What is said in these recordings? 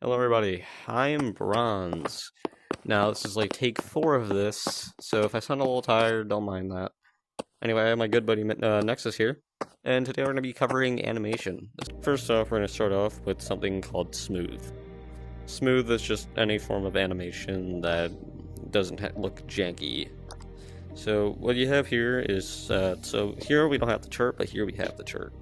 Hello everybody, I'm Bronze. Now this is like take 4 of this, so if I sound a little tired, don't mind that. Anyway, I have my good buddy Nexus here, and today we're going to be covering animation. First off, we're going to start off with something called smooth. Smooth is just any form of animation that doesn't look janky. So what you have here is, so here we don't have the chart, but here we have the chart.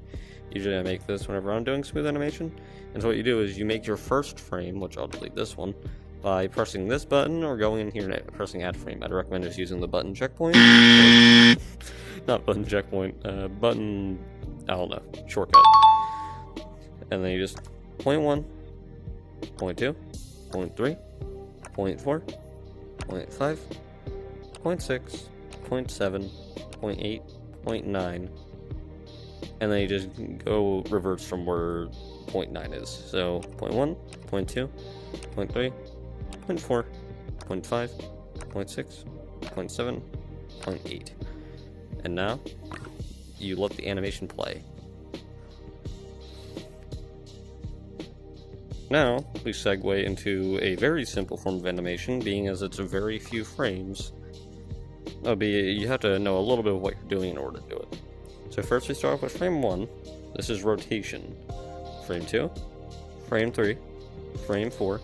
Usually I make this whenever I'm doing smooth animation. And so what you do is you make your first frame, which I'll delete this one, by pressing this button or going in here and pressing add frame. I'd recommend just using the button checkpoint. Not button checkpoint, button, I don't know, shortcut. And then you just point 1, point 2, point 3, point 4, point 5, point 6, point 7, point 8, point 9. And then you just go reverse from where point 9 is. So point 1, point 2, point 3, point 4, point 5, point 6, point 7, point 8. And now you let the animation play. Now we segue into a very simple form of animation, being as it's a very few frames. You have to know a little bit of what you're doing in order to do it. So first we start off with frame 1. This is rotation. Frame 2, frame 3, frame 4,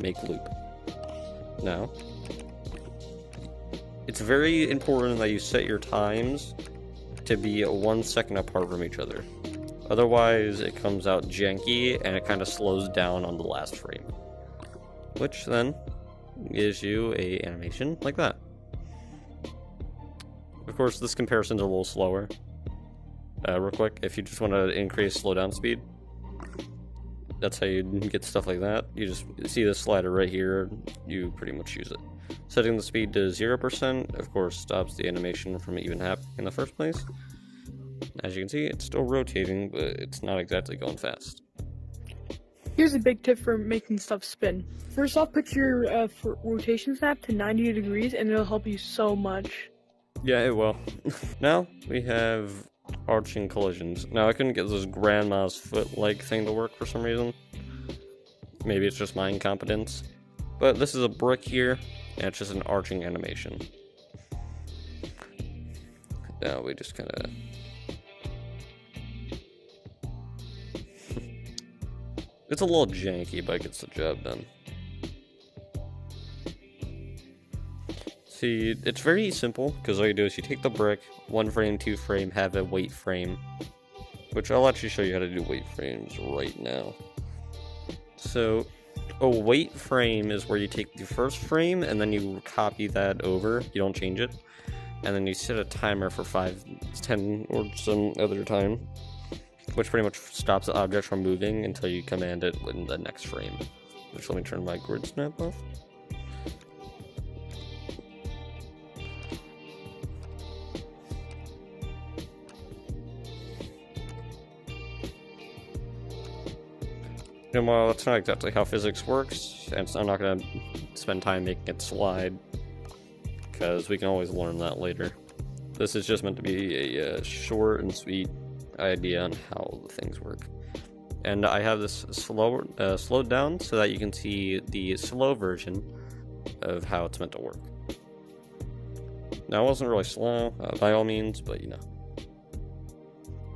make loop. Now, it's very important that you set your times to be 1 second apart from each other. Otherwise, it comes out janky and it kind of slows down on the last frame. Which then gives you a animation like that. Of course, this comparison's a little slower. Real quick, if you just want to increase slowdown speed, that's how you get stuff like that. You just see this slider right here, you pretty much use it. Setting the speed to 0%, of course, stops the animation from even happening in the first place. As you can see, it's still rotating, but it's not exactly going fast. Here's a big tip for making stuff spin. First off, put your rotation snap to 90 degrees and it'll help you so much. Yeah, it will. Now, we have arching collisions. Now, I couldn't get this grandma's foot-like thing to work for some reason. Maybe it's just my incompetence. But this is a brick here, and it's just an arching animation. Now, we just kind of... It's a little janky, but it gets the job done. See, it's very simple, because all you do is you take the brick, 1 frame, 2 frame, have a weight frame, which I'll actually show you how to do weight frames right now. So, a weight frame is where you take the first frame, and then you copy that over, you don't change it, and then you set a timer for 5, 10, or some other time, which pretty much stops the object from moving until you command it in the next frame. Just let me turn my grid snap off. And while that's not exactly how physics works, and I'm not going to spend time making it slide, because we can always learn that later. This is just meant to be a short and sweet idea on how the things work. And I have this slowed down so that you can see the slow version of how it's meant to work. Now, it wasn't really slow, by all means, but you know.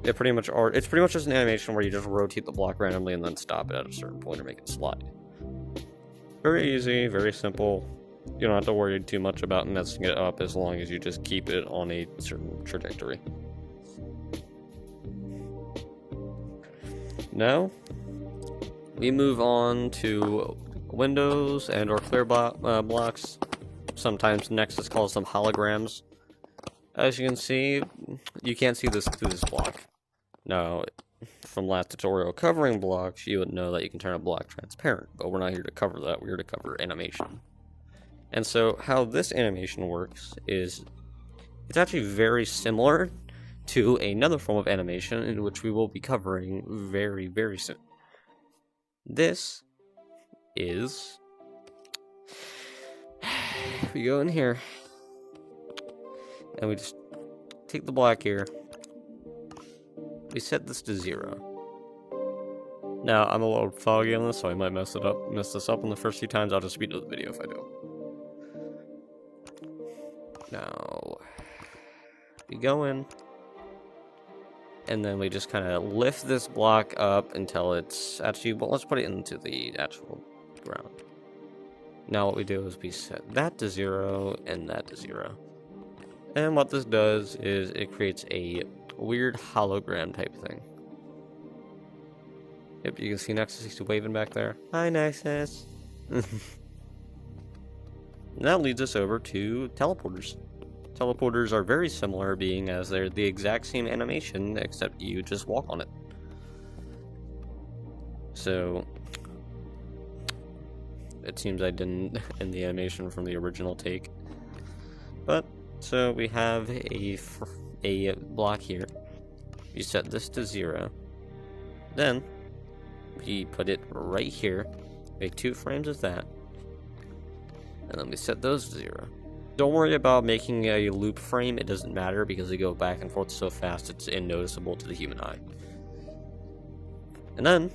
It's pretty much just an animation where you just rotate the block randomly and then stop it at a certain point or make it slide. Very easy, very simple. You don't have to worry too much about messing it up as long as you just keep it on a certain trajectory. Now, we move on to windows and or clear blocks. Sometimes Nexus calls them holograms. As you can see, you can't see this through this block. Now, from last tutorial covering blocks, you would know that you can turn a block transparent, but we're not here to cover that, we're here to cover animation. And so, how this animation works is, it's actually very similar to another form of animation, in which we will be covering very, very soon. This is... we go in here, and we just take the block here. We set this to 0. Now, I'm a little foggy on this, so I might mess this up on the first few times. I'll just speed up the video if I do. Now, we go in, and then we just kind of lift this block up until it's actually, well, let's put it into the actual ground. Now what we do is we set that to 0 and that to 0. And what this does is it creates a weird hologram type thing. Yep, you can see Nexus, he's waving back there. Hi, Nexus. And that leads us over to teleporters. Teleporters are very similar, being as they're the exact same animation, except you just walk on it. So, it seems I didn't end the animation from the original take. But, so we have a block here. You set this to 0. Then, we put it right here. Make 2 frames of that. And then we set those to 0. Don't worry about making a loop frame, it doesn't matter because they go back and forth so fast it's unnoticeable to the human eye. And then...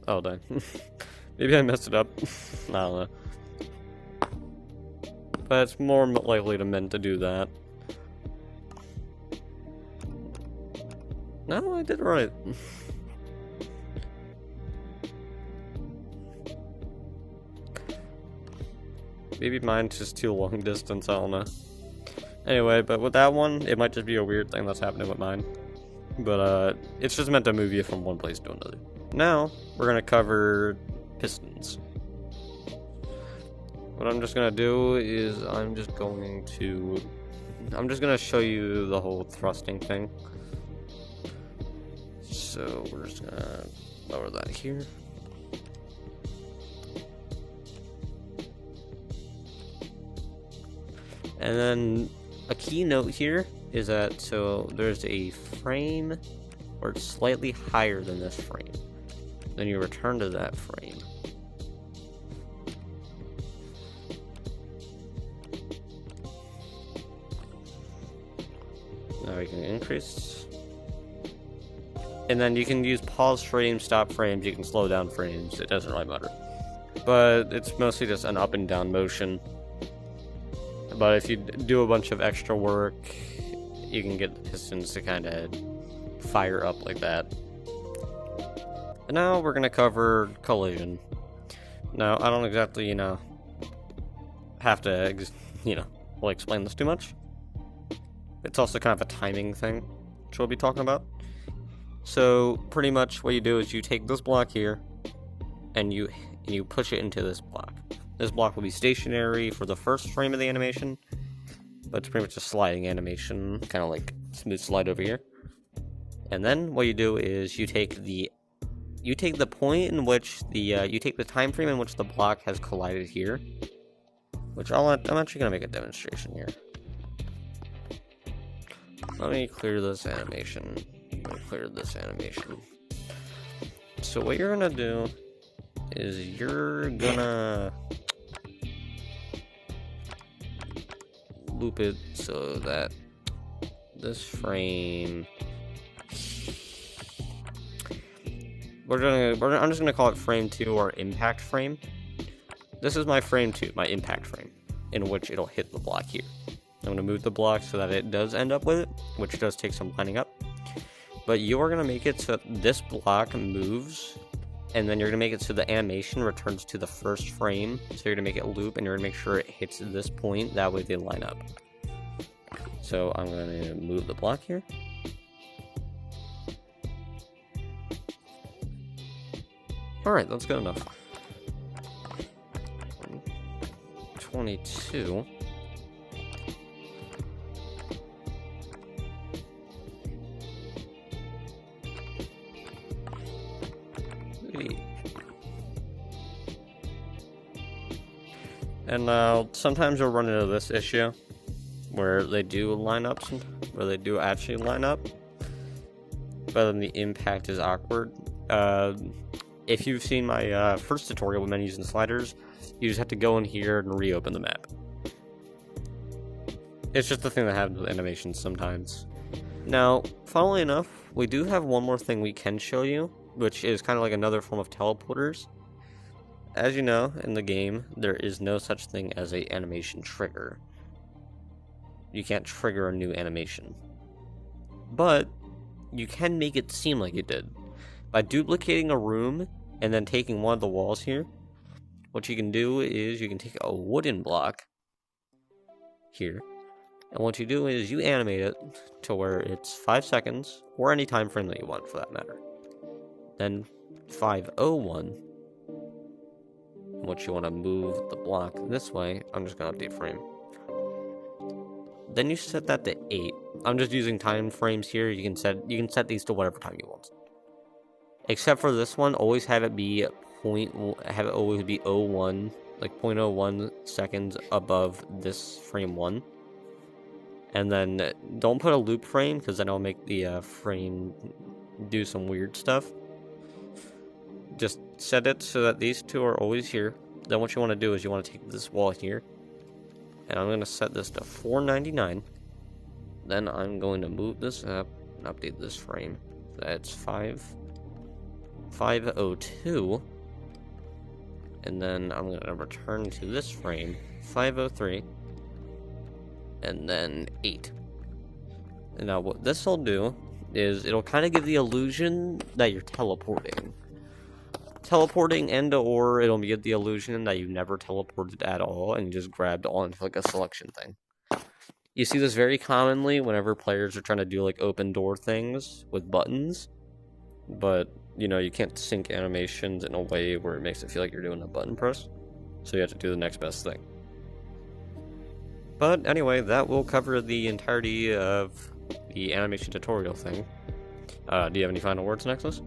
oh, dang. Maybe I messed it up. I don't know. But it's more likely to meant to do that. No, I did it right. Maybe mine's just too long distance, I don't know. Anyway, but with that one, it might just be a weird thing that's happening with mine. But, it's just meant to move you from one place to another. Now, we're gonna cover pistons. What I'm just gonna do is I'm just gonna show you the whole thrusting thing. So, we're just gonna lower that here. And then a key note here is that, so there's a frame where it's slightly higher than this frame. Then you return to that frame. Now we can increase. And then you can use pause frames, stop frames, you can slow down frames, it doesn't really matter. But it's mostly just an up and down motion. But if you do a bunch of extra work, you can get the pistons to kind of fire up like that. And now we're going to cover collision. Now, I don't exactly, have to, explain this too much. It's also kind of a timing thing, which we'll be talking about. So, pretty much what you do is you take this block here, and you push it into this block. This block will be stationary for the first frame of the animation, but it's pretty much a sliding animation, kind of like smooth slide over here. And then what you do is you take the point in which you take the time frame in which the block has collided here, which I'm actually gonna make a demonstration here. Let me clear this animation. So what you're gonna do is you're gonna loop it so that this frame, I'm just gonna call it frame 2 or impact frame. This is my frame 2, my impact frame, in which it'll hit the block here. I'm gonna move the block so that it does end up with it, which does take some lining up. But you're gonna make it so that this block moves, and then you're gonna make it so the animation returns to the first frame. So you're gonna make it loop, and you're gonna make sure it hits this point. That way they line up. So I'm gonna move the block here. Alright, that's good enough. 22. And sometimes you'll run into this issue where they do line up, where they do actually line up, but then the impact is awkward. If you've seen my first tutorial with menus and sliders, you just have to go in here and reopen the map. It's just the thing that happens with animations sometimes. Now, funnily enough, we do have one more thing we can show you, which is kind of like another form of teleporters. As you know, in the game, there is no such thing as a animation trigger. You can't trigger a new animation. But you can make it seem like you did. By duplicating a room and then taking one of the walls here, what you can do is you can take a wooden block here, and what you do is you animate it to where it's 5 seconds, or any time frame that you want for that matter. Then 501, what you want to move the block this way, I'm just going to update frame. Then you set that to 8. I'm just using time frames here. You can set these to whatever time you want. Except for this one, always have it be always be 01, like 0.01 seconds above this frame 1. And then don't put a loop frame, because then it'll make the frame do some weird stuff. Just set it so that these two are always here. Then what you want to do is you want to take this wall here, and I'm going to set this to 499. Then I'm going to move this up and update this frame. That's 502. And then I'm going to return to this frame, 503. And then 8. And now what this will do is it'll kind of give the illusion that you're teleporting. And or it'll give the illusion that you never teleported at all and you just grabbed onto like a selection thing. You see this very commonly whenever players are trying to do like open door things with buttons, but you know, you can't sync animations in a way where it makes it feel like you're doing a button press, so you have to do the next best thing. But anyway, that will cover the entirety of the animation tutorial thing. Do you have any final words, Nexus?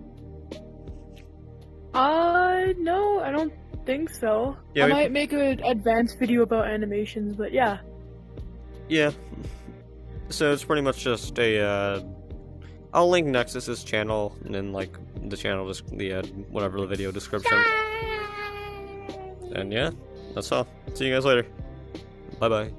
No, I don't think so. Yeah, I might make an advanced video about animations, but yeah. Yeah. So it's pretty much just a, I'll link Nexus's channel, and then, like, the channel, whatever the video description. And yeah, that's all. See you guys later. Bye-bye.